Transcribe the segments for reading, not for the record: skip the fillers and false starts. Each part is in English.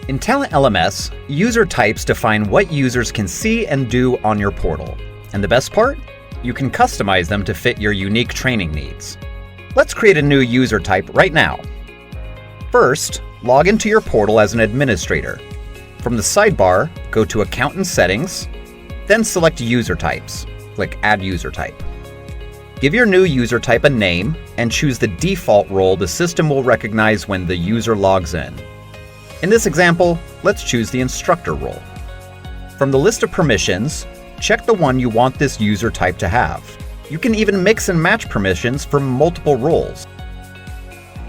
In TalentLMS, user types define what users can see and do on your portal. And the best part? You can customize them to fit your unique training needs. Let's create a new user type right now. First, log into your portal as an administrator. From the sidebar, go to Account and Settings, then select User Types. Click Add User Type. Give your new user type a name and choose the default role the system will recognize when the user logs in. In this example, let's choose the instructor role. From the list of permissions, check the one you want this user type to have. You can even mix and match permissions for multiple roles.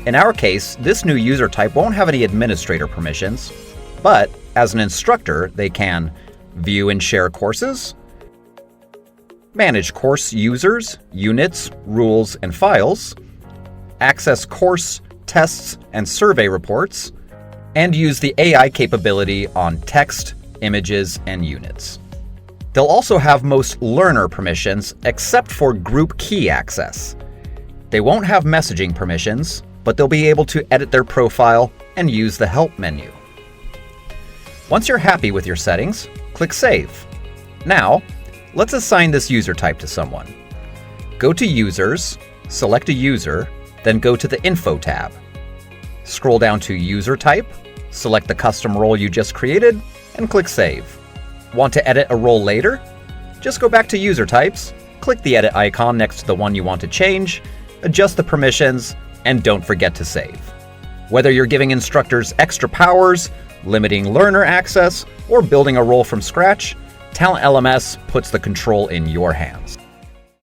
In our case, this new user type won't have any administrator permissions, but as an instructor, they can view and share courses, manage course users, units, rules, and files, access course, tests, and survey reports, and use the AI capability on text, images, and units. They'll also have most learner permissions except for group key access. They won't have messaging permissions, but they'll be able to edit their profile and use the Help menu. Once you're happy with your settings, click Save. Now, let's assign this user type to someone. Go to Users, select a user, then go to the Info tab. Scroll down to User Type, select the custom role you just created, and click Save. Want to edit a role later? Just go back to User Types, click the edit icon next to the one you want to change, adjust the permissions, and don't forget to save. Whether you're giving instructors extra powers, limiting learner access, or building a role from scratch, TalentLMS puts the control in your hands.